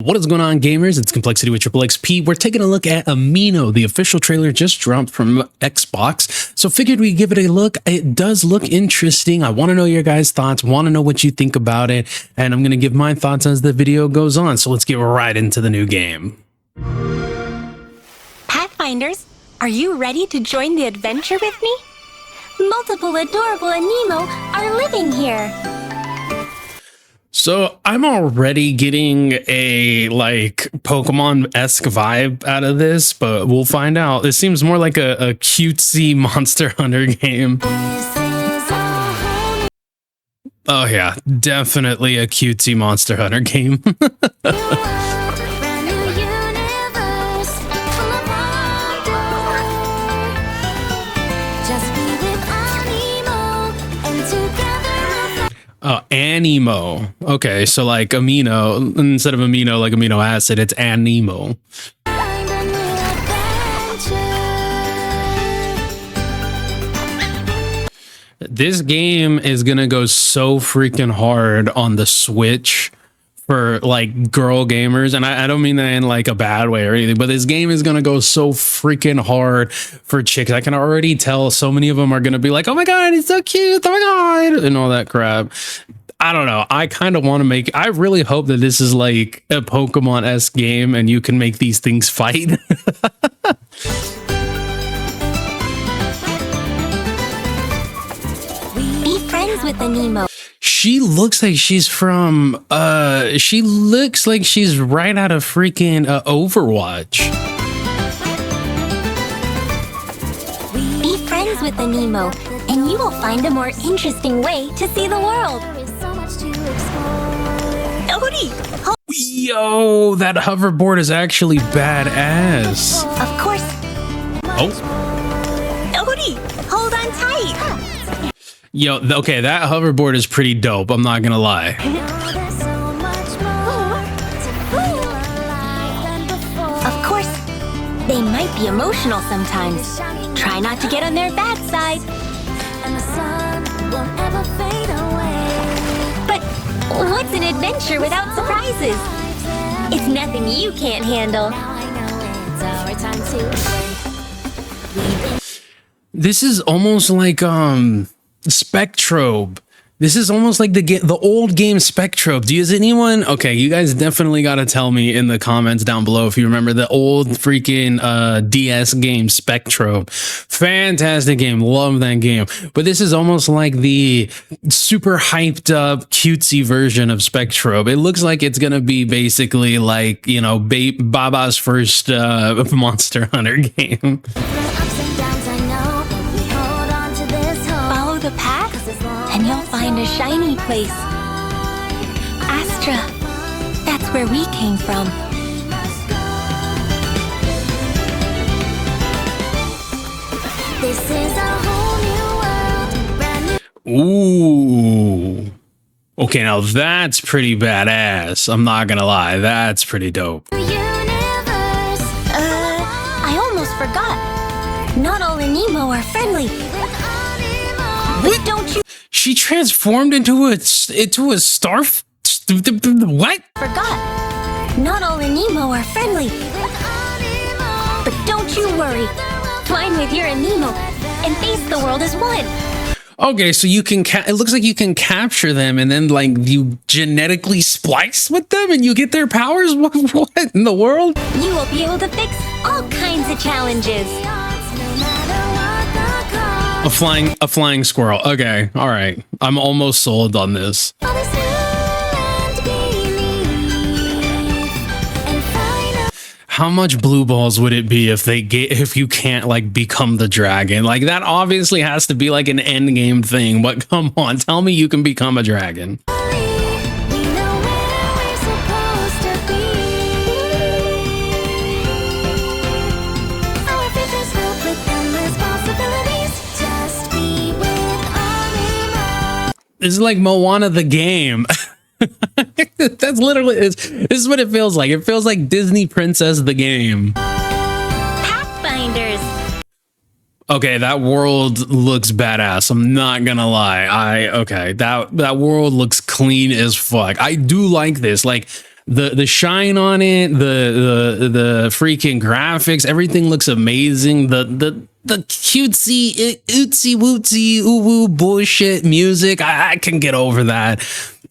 What is going on, gamers? It's Kmplxity with XXP. We're taking a look at Aniimo. The official trailer just dropped from Xbox, so figured we'd give it a look. It does look interesting. I want to know your guys' thoughts, want to know what you think about it, and I'm going to give my thoughts as the video goes on. So let's get right into the new game. Pathfinders, are you ready to join the adventure with me? Multiple adorable Aniimo are living here. So I'm already getting a Pokemon-esque vibe out of this, but we'll find out. It seems more like a cutesy Monster Hunter game. Oh yeah, definitely a cutesy Monster Hunter game. Oh, Aniimo. Okay, so like amino, instead of amino, like amino acid, it's Aniimo. This game is gonna go so freaking hard on the Switch for like girl gamers, and I don't mean that in like a bad way or anything, but this game is gonna go so freaking hard for chicks. I can already tell so many of them are gonna be like, oh my god, he's so cute, oh my god, and all that crap. I don't know. I kind of want to make, I really hope that this is like a Pokemon-esque game and you can make these things fight. Be friends with Aniimo. She looks like she's from, she looks like she's right out of freaking Overwatch. Be friends with Aniimo, and you will find a more interesting way to see the world. Odie! Yo, that hoverboard is actually badass. Of course. Oh. Odie, hold on tight. Yo, okay, that hoverboard is pretty dope. I'm not gonna lie. Of course, they might be emotional sometimes. Try not to get on their bad side. But what's an adventure without surprises? It's nothing you can't handle. This is almost like Spectrobe. This is almost like the old game Spectrobe. Does anyone? Okay, you guys definitely got to tell me in the comments down below if you remember the old freaking DS game Spectrobe. Fantastic game, love that game. But this is almost like the super hyped up cutesy version of Spectrobe. It looks like it's gonna be basically like, you know, Baba's first Monster Hunter game. The path, and you'll find a shiny place. Astra, that's where we came from. This is a whole new world. Ooh. Okay, now that's pretty badass. I'm not gonna lie, that's pretty dope. I almost forgot. Not all Aniimo are friendly. What? Don't you? She transformed into a star. What? Forgot. Not all Aniimo are friendly. But don't you worry. Twine with your Aniimo and face the world as one. Okay, so you can. It looks like you can capture them and then like you genetically splice with them and you get their powers. What in the world? You will be able to fix all kinds of challenges. A flying squirrel. Okay, all right. I'm almost sold on this. How much blue balls would it be if you can't like become the dragon? Like that obviously has to be like an end game thing. But come on, tell me you can become a dragon. This is like Moana the game. That's literally, this is what it feels like. It feels like Disney Princess the game. Pathfinders. Okay, that world looks badass. I'm not gonna lie. Okay, that world looks clean as fuck. I do like this. Like the shine on it, the freaking graphics, everything looks amazing. The cutesy ootsy wootsy ooh woo bullshit music, I can get over that.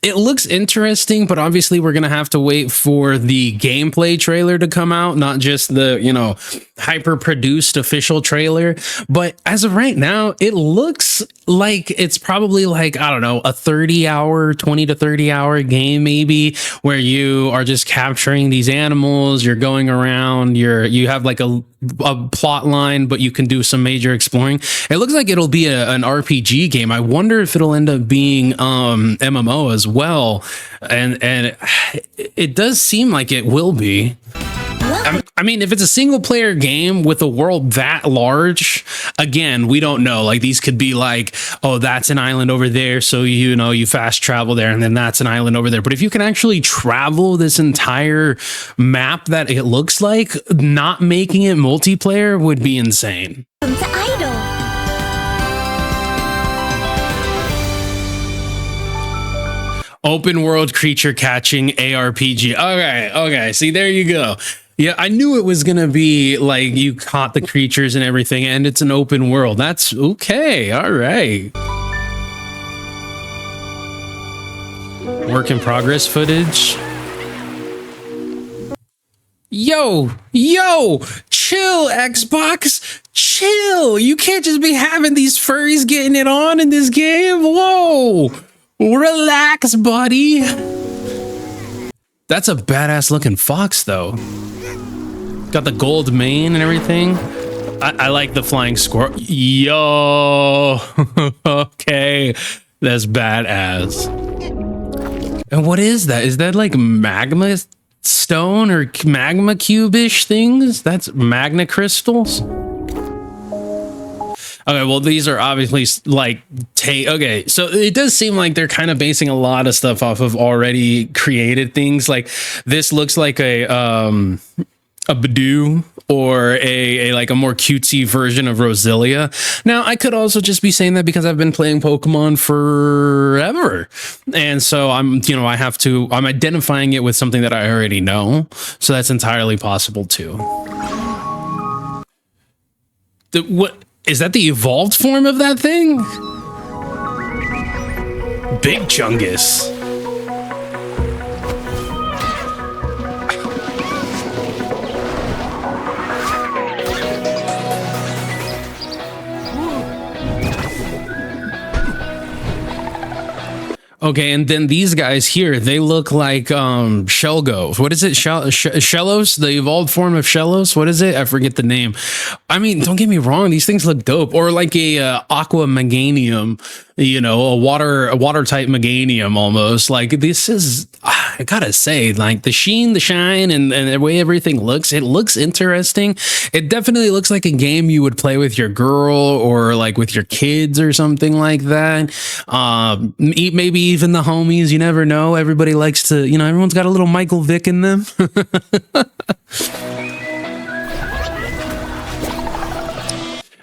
It looks interesting, but obviously we're gonna have to wait for the gameplay trailer to come out, not just the, you know, hyper produced official trailer. But as of right now, it looks like it's probably like, I don't know, a 30-hour, 20 to 30-hour game maybe, where you are just capturing these animals, you're going around, you have like a plot line, but you can do some major exploring. It looks like it'll be an RPG game. I wonder if it'll end up being MMO as well, and it does seem like it will be. I mean, if it's a single player game with a world that large, again, we don't know. Like, these could be like, oh, that's an island over there, so you know, you fast travel there, and then that's an island over there. But if you can actually travel this entire map that it looks like, not making it multiplayer would be insane. Welcome to Idol. Open world creature catching ARPG. Okay. See, there you go. Yeah, I knew it was going to be like you caught the creatures and everything, and it's an open world. That's okay. All right. Work in progress footage. Yo, chill, Xbox. Chill. You can't just be having these furries getting it on in this game. Whoa. Relax, buddy. That's a badass looking fox, though. Got the gold mane and everything. I like the flying squirrel. Yo. Okay. That's badass. And what is that? Is that like magma stone or magma cube-ish things? That's magna crystals? Okay, well, these are obviously like okay, so it does seem like they're kind of basing a lot of stuff off of already created things. Like, this looks like a Badoo, or a like a more cutesy version of Roselia. Now, I could also just be saying that because I've been playing Pokemon forever, and so I'm identifying it with something that I already know. So that's entirely possible too. What is that? The evolved form of that thing? Big Chungus. Okay, and then these guys here, they look like Shelgo. What is it? Shellos? The evolved form of Shellos? What is it? I forget the name. I mean, don't get me wrong, these things look dope. Or like a Aqua Meganium, you know, a water type Meganium almost. Like, this is, I gotta say, like the sheen, the shine, and the way everything looks, it looks interesting. It definitely looks like a game you would play with your girl or like with your kids or something like that. Maybe even the homies, you never know. Everybody likes to, you know, everyone's got a little Michael Vick in them.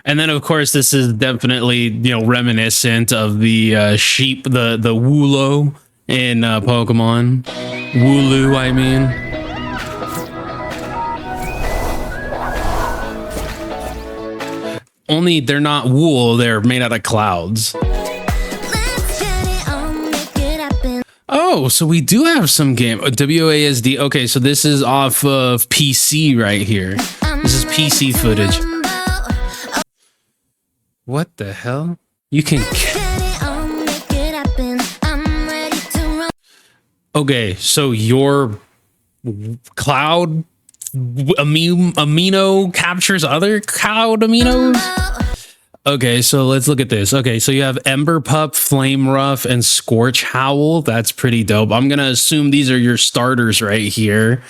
And then, of course, this is definitely, you know, reminiscent of the sheep, the Woolo in Pokemon. Wooloo, I mean. Only they're not wool, they're made out of clouds. Oh, so we do have some game. WASD. Okay, so this is off of PC right here. This is PC footage. What the hell? You can... Okay, so your cloud amino captures other cloud aminos? Okay, so let's look at this. Okay, so you have Ember Pup, Flame Ruff, and Scorch Howl. That's pretty dope. I'm gonna assume these are your starters right here.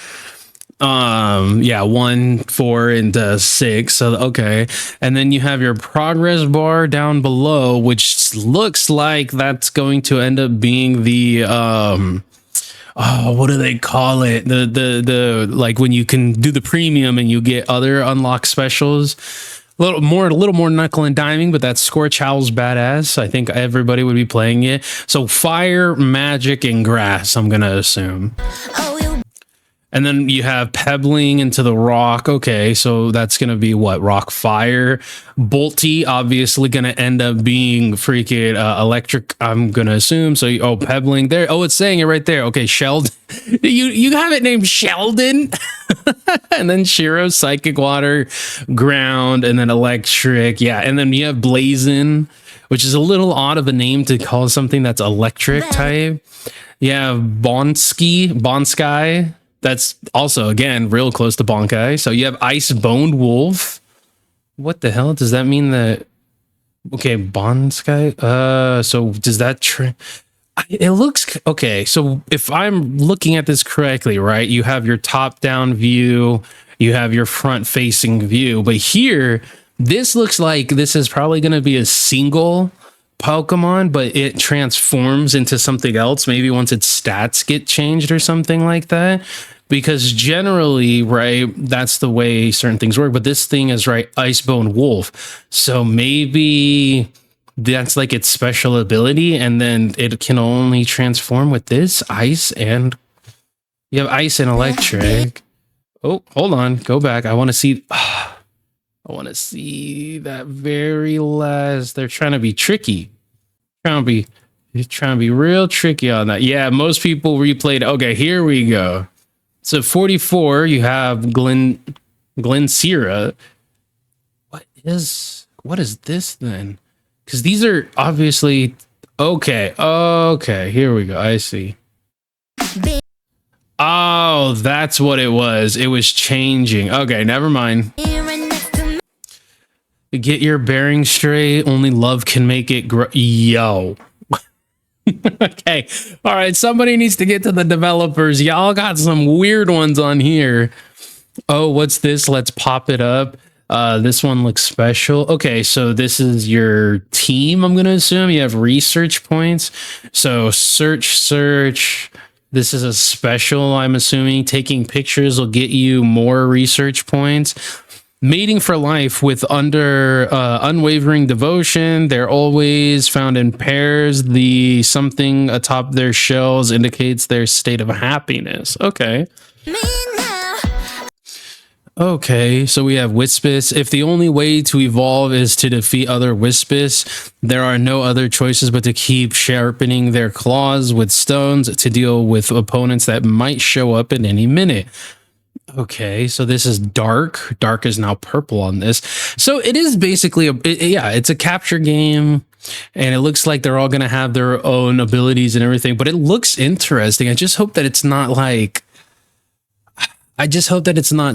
Yeah, 1, 4, and 6. So okay, and then you have your progress bar down below, which looks like that's going to end up being the oh, what do they call it? The like when you can do the premium and you get other unlock specials. A little more knuckle and diming, but that Scorch Howl's badass. I think everybody would be playing it. So fire, magic, and grass, I'm gonna assume. And then you have pebbling into the rock. Okay, so that's going to be what? Rock fire. Bolty, obviously going to end up being freaking electric, I'm going to assume. So, oh, pebbling there. Oh, it's saying it right there. Okay, Sheldon. You have it named Sheldon. And then Shiro, psychic water, ground, and then electric. Yeah, and then you have blazing, which is a little odd of a name to call something that's electric type. You have Bonsky. That's also, again, real close to Bonkai. So you have Ice Boned Wolf. What the hell does that mean? That okay, Bonsky. So does that it looks okay. So if I'm looking at this correctly, right? You have your top-down view, you have your front-facing view, but here this looks like this is probably going to be a single Pokemon, but it transforms into something else maybe once its stats get changed or something like that, because generally, right, that's the way certain things work. But this thing is, right, Icebone Wolf, so maybe that's like its special ability, and then it can only transform with this ice, and you have ice and electric. Oh, hold on, go back. I want to see that very last. They're trying to be tricky. Trying to be real tricky on that. Yeah, most people replayed. Okay, here we go. So 44, you have Glencira. What is this then? Because these are obviously okay. Okay, here we go. I see. Oh, that's what it was. It was changing. Okay, never mind. Get your bearings straight. Only love can make it grow. Yo. Okay. All right. Somebody needs to get to the developers. Y'all got some weird ones on here. Oh, what's this? Let's pop it up. This one looks special. Okay. So this is your team, I'm going to assume. You have research points. So search. This is a special, I'm assuming. Taking pictures will get you more research points. Mating for life with unwavering devotion. They're always found in pairs. The something atop their shells indicates their state of happiness. Okay. Okay, so we have Wispus. If the only way to evolve is to defeat other Wispus, there are no other choices but to keep sharpening their claws with stones to deal with opponents that might show up at any minute. Okay, so this is dark. Dark is now purple on this. So it is basically it's a capture game, and it looks like they're all going to have their own abilities and everything, but it looks interesting. I just hope that it's not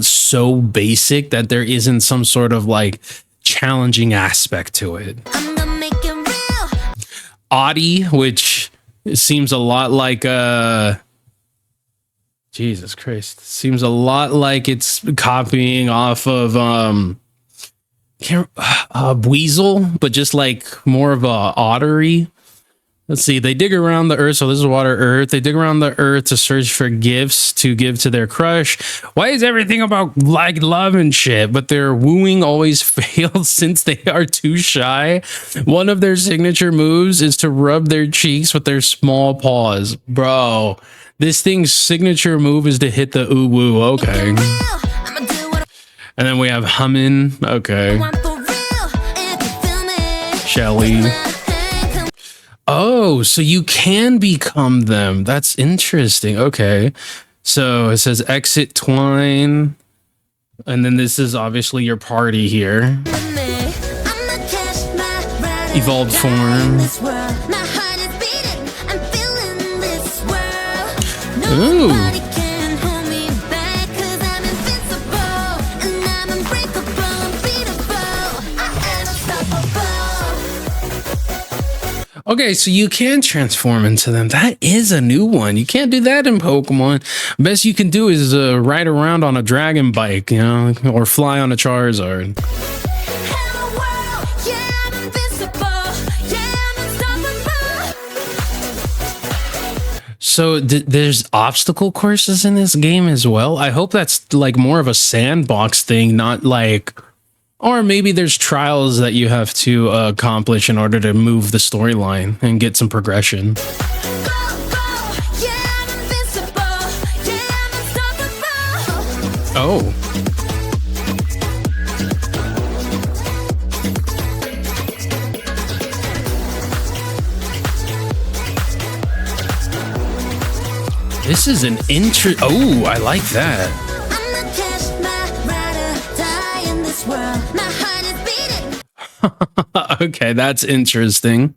so basic that there isn't some sort of like challenging aspect to it. Audi, which seems a lot like Jesus Christ. Seems a lot like it's copying off of Weasel, but just like more of a ottery. Let's see. They dig around the earth. So this is water earth. They dig around the earth to search for gifts to give to their crush. Why is everything about like love and shit? But their wooing always fails since they are too shy. One of their signature moves is to rub their cheeks with their small paws. Bro. This thing's signature move is to hit the ooh woo. Okay. And then we have Hummin. Okay. Shelly. Oh, so you can become them. That's interesting. Okay. So it says exit twine. And then this is obviously your party here. Evolved form. Ooh. Okay, so you can transform into them. That is a new one. You can't do that in Pokemon. Best you can do is ride around on a dragon bike, you know, or fly on a Charizard. So there's obstacle courses in this game as well. I hope that's like more of a sandbox thing, not like, or maybe there's trials that you have to accomplish in order to move the storyline and get some progression. Oh. This is an oh, I like that. Okay, that's interesting.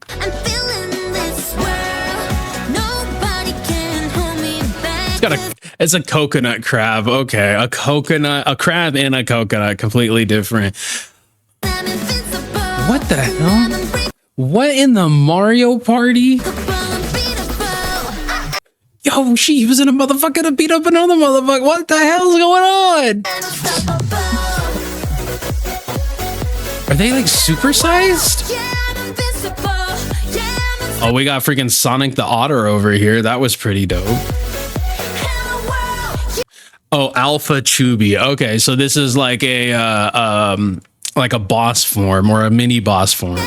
It's a coconut crab. Okay, a crab and a coconut, completely different. What the hell? What in the Mario Party? Yo, she was in a motherfucker to beat up another motherfucker. What the hell's going on? Are they like supersized? Oh, we got freaking Sonic the Otter over here. That was pretty dope. Oh, Alpha Chubby. Okay, so this is like a boss form or a mini boss form.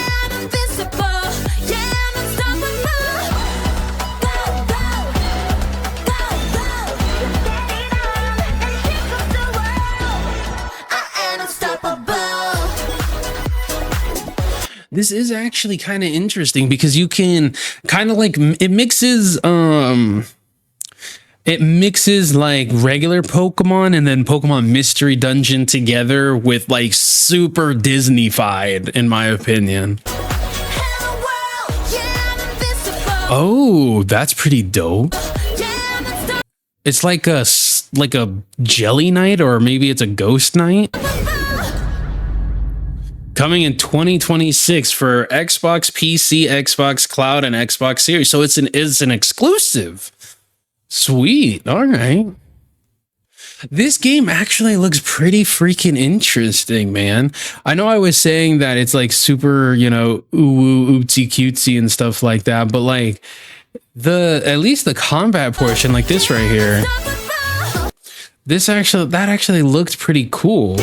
This is actually kind of interesting because you can kind of like it mixes like regular Pokemon and then Pokemon Mystery Dungeon together with like super Disney-fide, in my opinion. Oh, that's pretty dope. It's like a Jelly Knight, or maybe it's a Ghost Knight. Coming in 2026 for Xbox, PC, Xbox Cloud, and Xbox Series. So it's an exclusive. Sweet. All right. This game actually looks pretty freaking interesting, man. I know I was saying that it's like super, you know, ooh, ootsy cutesy and stuff like that, but like at least the combat portion, like this right here, that actually looked pretty cool.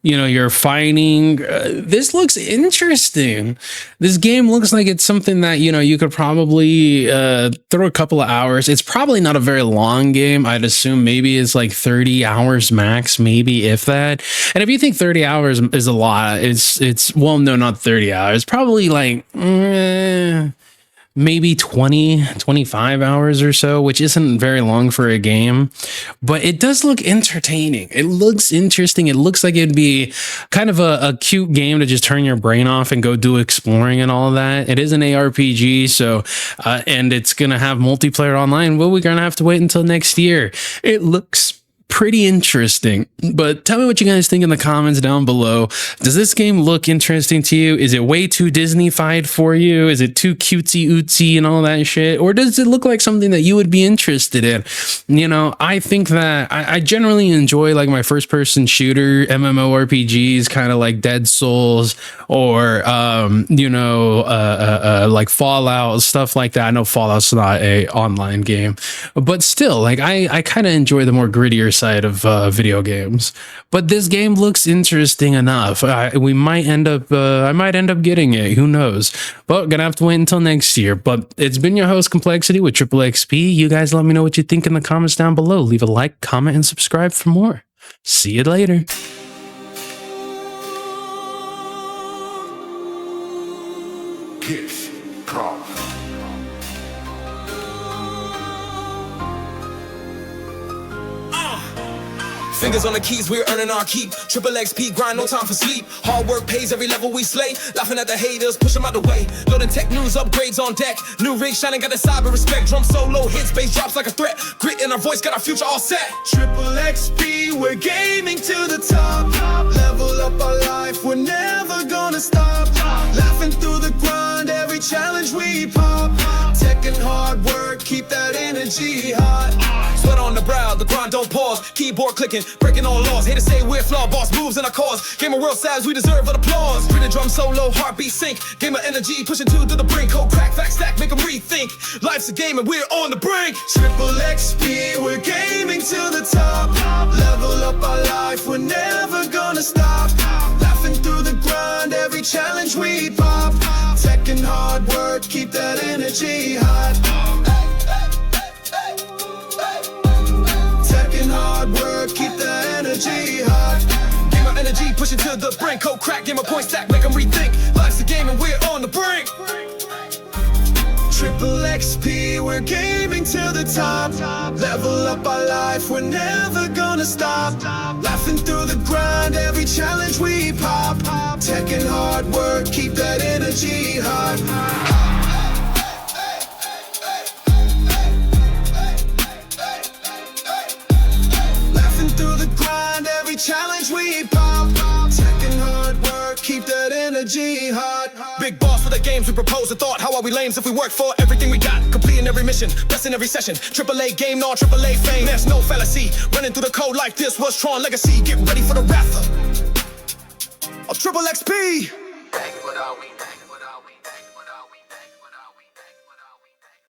You know, you're fighting. This looks interesting. This game looks like it's something that, you know, you could probably throw a couple of hours. It's probably not a very long game. I'd assume maybe it's like 30 hours max, maybe if that. And if you think 30 hours is a lot, well, no, not 30 hours. Probably like maybe 25 hours or so, which isn't very long for a game, but it does look entertaining. It looks interesting. It looks like it'd be kind of a cute game to just turn your brain off and go do exploring and all that. It is an ARPG, so and it's gonna have multiplayer online. Well, we're gonna have to wait until next year. It looks pretty interesting, but tell me what you guys think in the comments down below. Does this game look interesting to you? Is it way too Disney-fied for you? Is it too cutesy ootsy and all that shit? Or does it look like something that you would be interested in? You know, I think that I generally enjoy like my first person shooter MMORPGs, kind of like Dead Souls or you know, like Fallout, stuff like that. I know Fallout's not a online game, but still, like I kind of enjoy the more grittier side of video games. But this game looks interesting enough. I might end up getting it. Who knows? But gonna have to wait until next year. But it's been your host Kmplxity with Kmplxp. You guys let me know what you think in the comments down below. Leave a like, comment, and subscribe for more. See you later. Fingers on the keys, we're earning our keep. Kmplxp, grind, no time for sleep. Hard work pays every level we slay. Laughing at the haters, push them out the way. Loading tech news, upgrades on deck. New rig shining, got the cyber respect. Drum solo hits, bass drops like a threat. Grit in our voice, got our future all set. Kmplxp, we're gaming to the top. Level up our life, we're never gonna stop. Laughing through the grind, every challenge we pop. Tech and hard work, keep that energy hot. Sweat on the brow, the grind don't pause. Keyboard clicking, breaking all laws. Haters say we're flawed, boss moves in our cause. Gamer world says we deserve an applause. Gritted drum solo, heartbeat sync. Gamer energy, pushing to the brink. Code crack, fact stack, make them rethink. Life's a game and we're on the brink. Kmplxp, we're gaming to the top. Level up our life, we're never gonna stop. Laughing through the grind, every challenge we pop. Tech and hard work, keep that energy hot. Tech and hard work. pushing to the brink. Code crack, gamer point stack, make them rethink. Life's a game and we're on the brink. Triple XP, we're gaming till the top. Level up our life, we're never gonna stop. Laughing through the grind, every challenge we pop. Tech and hard work, keep that energy hot. Laughing through the grind, every challenge we pop. Tech and hard work, keep that energy hot. Big boss for the games we propose a thought. How are we lames if we work for everything we got? Completing every mission, best in every session. AAA game, non AAA fame. There's no fallacy. Running through the code like this was Tron Legacy. Get ready for the wrath of Triple XP. What are we